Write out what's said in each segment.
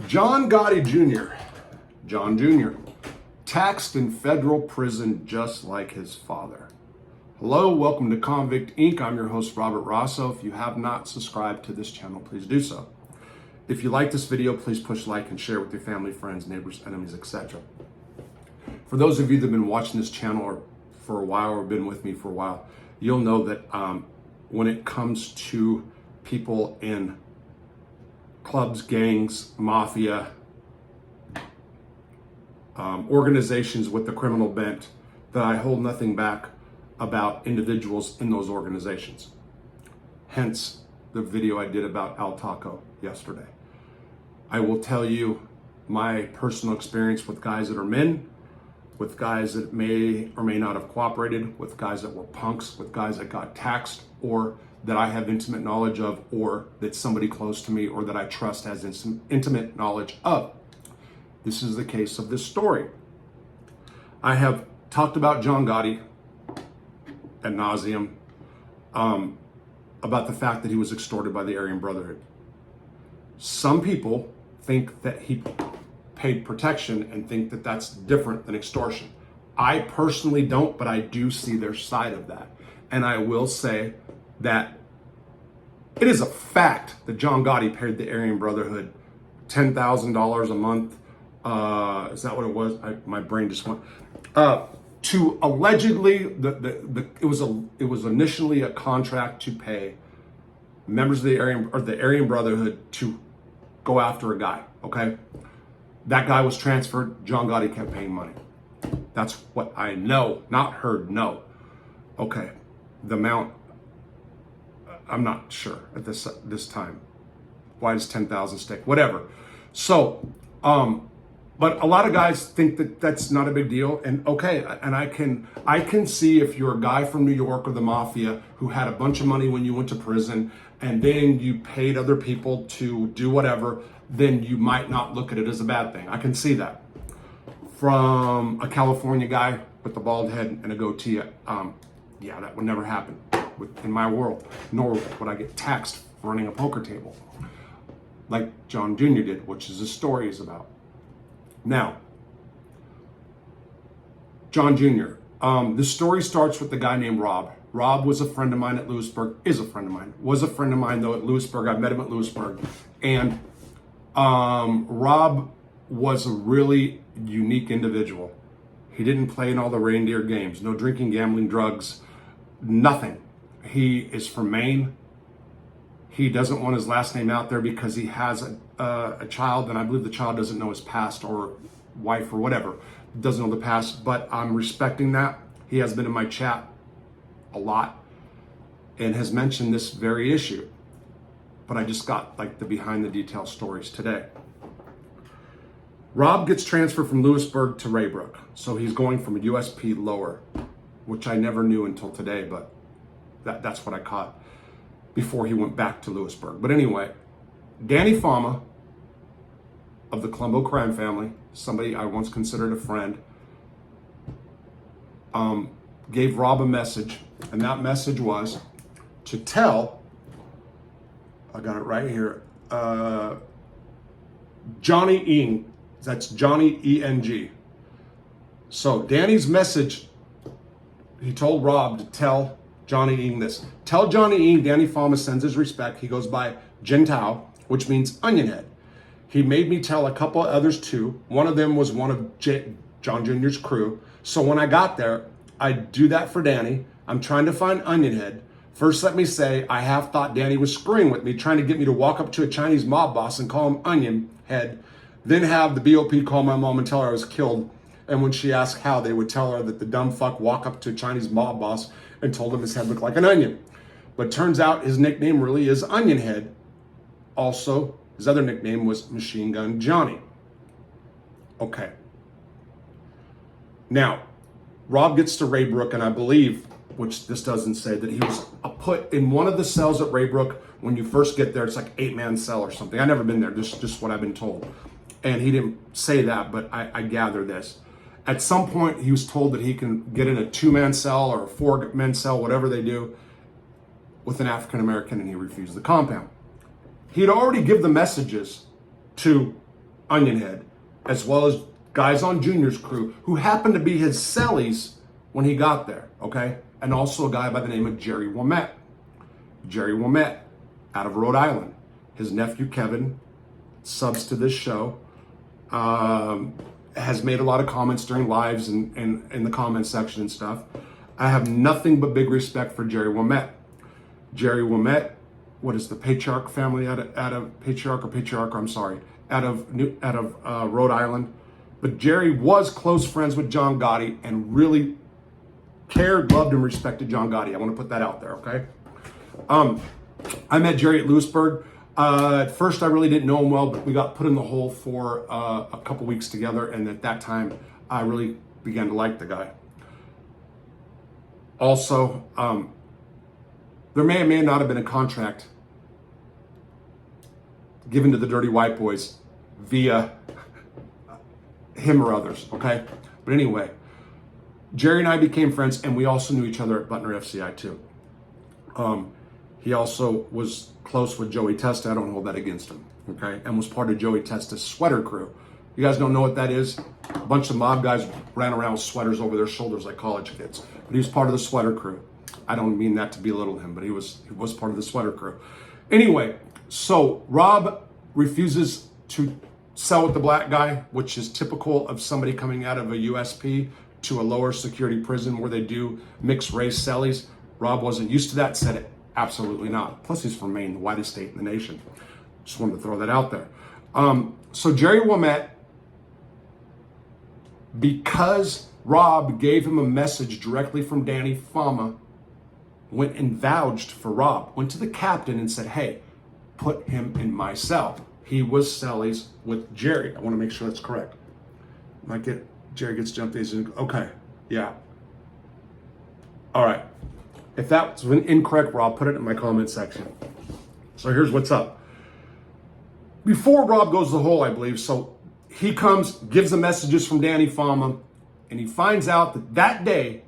John Gotti Jr., John Jr., taxed in federal prison just like his father. Hello, welcome to Convict Inc. I'm your host, Robert Rosso. If you have not subscribed to this channel, please do so. If you like this video, please push like and share with your family, friends, neighbors, enemies, etc. For those of you that have been watching this channel for a while or been with me for a while, you'll know that when it comes to people in clubs, gangs, mafia, organizations with the criminal bent, that I hold nothing back about individuals in those organizations. Hence the video I did about Al Taco yesterday. I will tell you my personal experience with guys that are men, with guys that may or may not have cooperated, with guys that were punks, with guys that got taxed, or that I have intimate knowledge of, or that somebody close to me or that I trust has intimate knowledge of. This is the case of this story. I have talked about John Gotti ad nauseum, about the fact that he was extorted by the Aryan Brotherhood. Some people think that he paid protection and think that that's different than extortion. I personally don't, but I do see their side of that. And I will say that it is a fact that John Gotti paid the Aryan Brotherhood $10,000 a month. Is that what it was? My brain just went. To allegedly, it was initially a contract to pay members of the Aryan Brotherhood to go after a guy. Okay, that guy was transferred. John Gotti kept paying money. That's what I know, not heard. No. Okay, the amount, I'm not sure at this time. Why does 10,000 stick? Whatever. So, but a lot of guys think that that's not a big deal. And okay, and I can see if you're a guy from New York or the Mafia who had a bunch of money when you went to prison and then you paid other people to do whatever, then you might not look at it as a bad thing. I can see that. From a California guy with a bald head and a goatee, yeah, that would never happen in my world, nor would I get taxed for running a poker table like John Jr. did, which is the story is about. Now, John Jr., this story starts with the guy named Rob. Rob was a friend of mine at Lewisburg, is a friend of mine, was a friend of mine though at Lewisburg. I met him at Lewisburg. And Rob was a really unique individual. He didn't play in all the reindeer games, no drinking, gambling, drugs, nothing. He is from Maine. He doesn't want his last name out there because he has a child, and I believe the child doesn't know his past or wife or whatever, doesn't know the past, but I'm respecting that. He has been in my chat a lot and has mentioned this very issue, but I just got like the behind the detail stories today. Rob gets transferred from Lewisburg to Raybrook, so he's going from a USP lower, which I never knew until today, but that's what I caught before he went back to Lewisburg. But anyway, Danny Fama of the Colombo crime family, somebody I once considered a friend, gave Rob a message, and that message was to tell, I got it right here, Johnny Eng, that's Johnny E-N-G. So Danny's message, he told Rob to tell Johnny Eng this. Tell Johnny Eng Danny Fama sends his respect. He goes by Gentile, which means onion head. He made me tell a couple of others too. One of them was one of John Jr.'s crew. So when I got there, I do that for Danny. I'm trying to find onion head. First, let me say, I half thought Danny was screwing with me, trying to get me to walk up to a Chinese mob boss and call him onion head, then have the BOP call my mom and tell her I was killed. And when she asked how, they would tell her that the dumb fuck walked up to a Chinese mob boss and told him his head looked like an onion. But turns out his nickname really is Onion Head. Also, his other nickname was Machine Gun Johnny. Okay. Now, Rob gets to Raybrook, and I believe, which this doesn't say, that he was put in one of the cells at Raybrook. When you first get there, it's like 8-man cell or something. I've never been there, just what I've been told. And he didn't say that, but I gather this. At some point, he was told that he can get in a 2-man cell or a 4-man cell, whatever they do, with an African American, and he refused the compound. He'd already given the messages to Onion Head, as well as guys on Junior's crew who happened to be his cellies when he got there, okay? And also a guy by the name of Jerry Womet. Jerry Womet, out of Rhode Island. His nephew Kevin, subs to this show, has made a lot of comments during lives and in the comment section and stuff. I have nothing but big respect for Jerry Womet. Jerry Womet, what is the Patriarch family out of Rhode Island. But Jerry was close friends with John Gotti and really cared, loved, and respected John Gotti. I want to put that out there, okay? I met Jerry at Lewisburg. At first, I really didn't know him well, but we got put in the hole for a couple weeks together, and at that time, I really began to like the guy. Also, there may or may not have been a contract given to the Dirty White Boys via him or others, okay? But anyway, Jerry and I became friends, and we also knew each other at Butner FCI too. He also was close with Joey Testa. I don't hold that against him, okay? And was part of Joey Testa's sweater crew. You guys don't know what that is? A bunch of mob guys ran around with sweaters over their shoulders like college kids. But he was part of the sweater crew. I don't mean that to belittle him, but he was part of the sweater crew. Anyway, so Rob refuses to sell with the black guy, which is typical of somebody coming out of a USP to a lower security prison where they do mixed race cellies. Rob wasn't used to that, said it absolutely not. Plus he's from Maine, the whitest state in the nation. Just wanted to throw that out there. So Jerry Womet, because Rob gave him a message directly from Danny Fama, went and vouched for Rob, went to the captain and said, hey, put him in my cell. He was cellies with Jerry. I want to make sure that's correct. Jerry gets jumped. Okay, yeah. All right. If that's incorrect, Rob, put it in my comment section. So here's what's up. Before Rob goes the hole, I believe, so he comes, gives the messages from Danny Fama, and he finds out that that day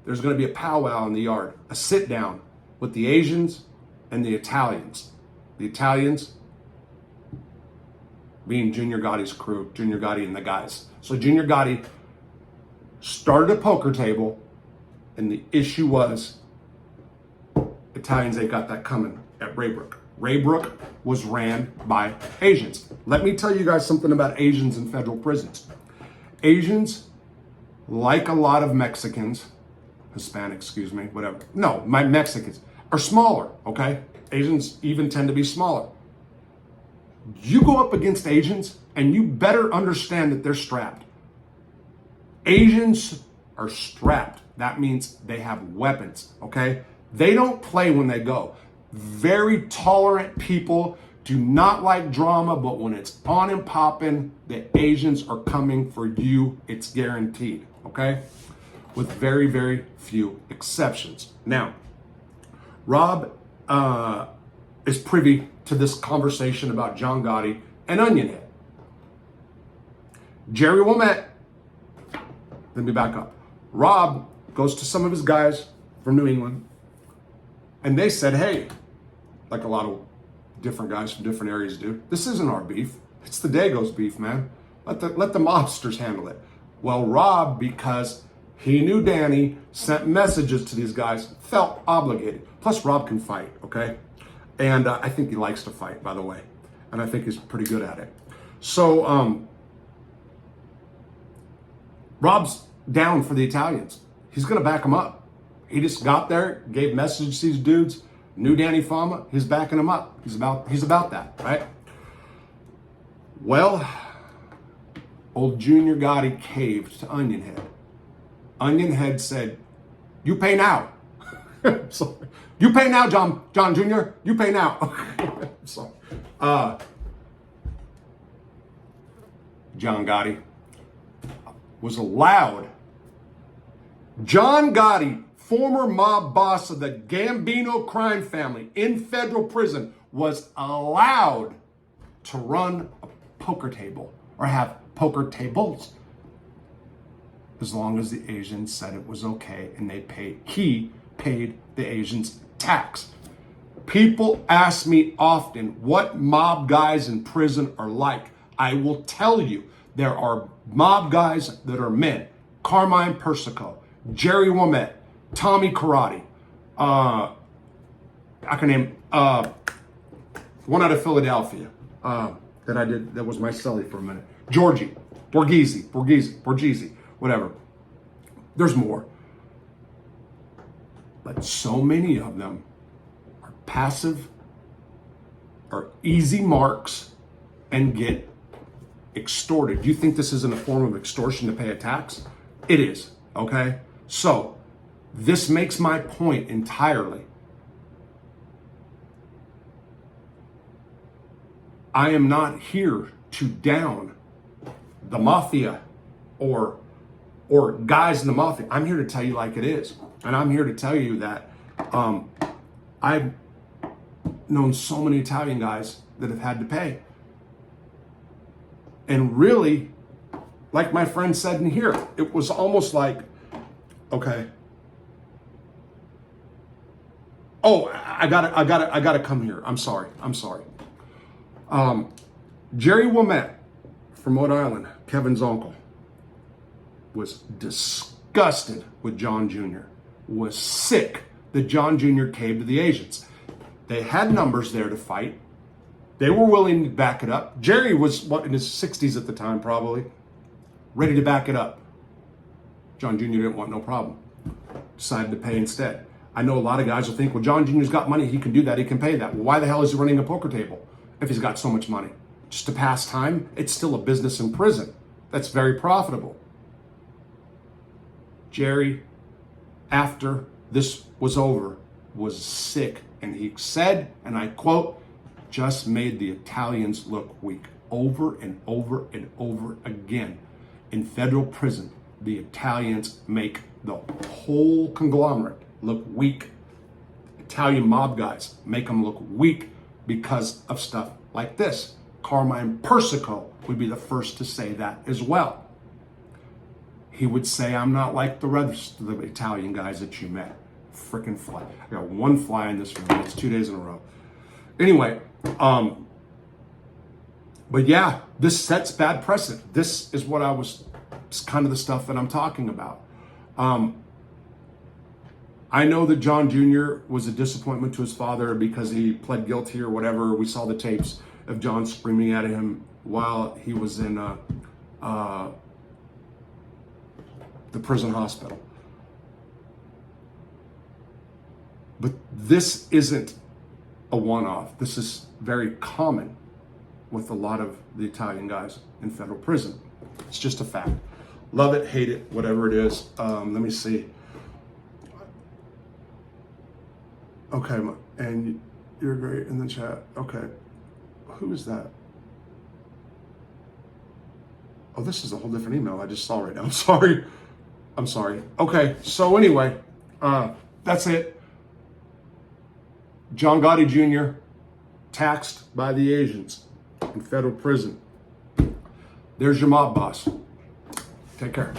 there's going to be a powwow in the yard, a sit down with the Asians and the Italians. The Italians being Junior Gotti's crew, Junior Gotti and the guys. So Junior Gotti started a poker table, and the issue was Italians ain't got that coming at Raybrook. Raybrook was ran by Asians. Let me tell you guys something about Asians in federal prisons. Asians, like a lot of Mexicans, Hispanics, excuse me, whatever. No, my Mexicans are smaller, okay? Asians even tend to be smaller. You go up against Asians and you better understand that they're strapped. Asians are strapped. That means they have weapons, okay? They don't play when they go. Very tolerant people, do not like drama, but when it's on and popping, the Asians are coming for you. It's guaranteed, okay? With very, very few exceptions. Now, Rob is privy to this conversation about John Gotti and Onion Head. Jerry Womet, let me back up. Rob goes to some of his guys from New England, and they said, hey, like a lot of different guys from different areas do, this isn't our beef. It's the Dago's beef, man. Let the mobsters handle it. Well, Rob, because he knew Danny, sent messages to these guys, felt obligated. Plus, Rob can fight, okay? And I think he likes to fight, by the way. And I think he's pretty good at it. So, Rob's down for the Italians. He's going to back them up. He just got there, gave messages to these dudes, knew Danny Fama, he's backing him up. He's about that, right? Well, old Junior Gotti caved to Onion Head. Onion Head said, you pay now. So, you pay now, John Jr. You pay now. So, John Gotti was allowed. John Gotti, former mob boss of the Gambino crime family in federal prison, was allowed to run a poker table or have poker tables as long as the Asians said it was okay and he paid the Asians tax. People ask me often what mob guys in prison are like. I will tell you, there are mob guys that are men. Carmine Persico, Jerry Womet, Tommy Karate. I can name one out of Philadelphia that I did, that was my celly for a minute. Georgie, Borghese, whatever. There's more. But so many of them are passive, are easy marks, and get extorted. Do you think this isn't a form of extortion to pay a tax? It is, okay? So, this makes my point entirely. I am not here to down the mafia or guys in the mafia. I'm here to tell you like it is. And I'm here to tell you that I've known so many Italian guys that have had to pay. And really, like my friend said in here, it was almost like, okay, oh, I gotta come here. I'm sorry. Jerry Womet from Rhode Island, Kevin's uncle, was disgusted with John Jr., was sick that John Jr. caved to the agents. They had numbers there to fight. They were willing to back it up. Jerry was in his 60s at the time, probably, ready to back it up. John Jr. didn't want no problem. Decided to pay instead. I know a lot of guys will think, well, John Jr.'s got money, he can do that, he can pay that. Well, why the hell is he running a poker table if he's got so much money? Just to pass time? It's still a business in prison. That's very profitable. Jerry, after this was over, was sick. And he said, and I quote, just made the Italians look weak. Over and over and over again. In federal prison, the Italians make the whole conglomerate look weak. Italian mob guys make them look weak because of stuff like this. Carmine Persico would be the first to say that as well. He would say, I'm not like the rest of the Italian guys that you met. Frickin' fly. I got one fly in this room. It's 2 days in a row. Anyway, but yeah, this sets bad precedent. This is what it's kind of the stuff that I'm talking about. I know that John Jr. was a disappointment to his father because he pled guilty or whatever. We saw the tapes of John screaming at him while he was in the prison hospital. But this isn't a one-off. This is very common with a lot of the Italian guys in federal prison. It's just a fact. Love it, hate it, whatever it is. Let me see. Okay, and you're great in the chat. Okay, who is that? Oh, this is a whole different email I just saw right now. I'm sorry. Okay, so anyway, that's it. John Gotti Jr. taxed by the agents in federal prison. There's your mob boss. Take care.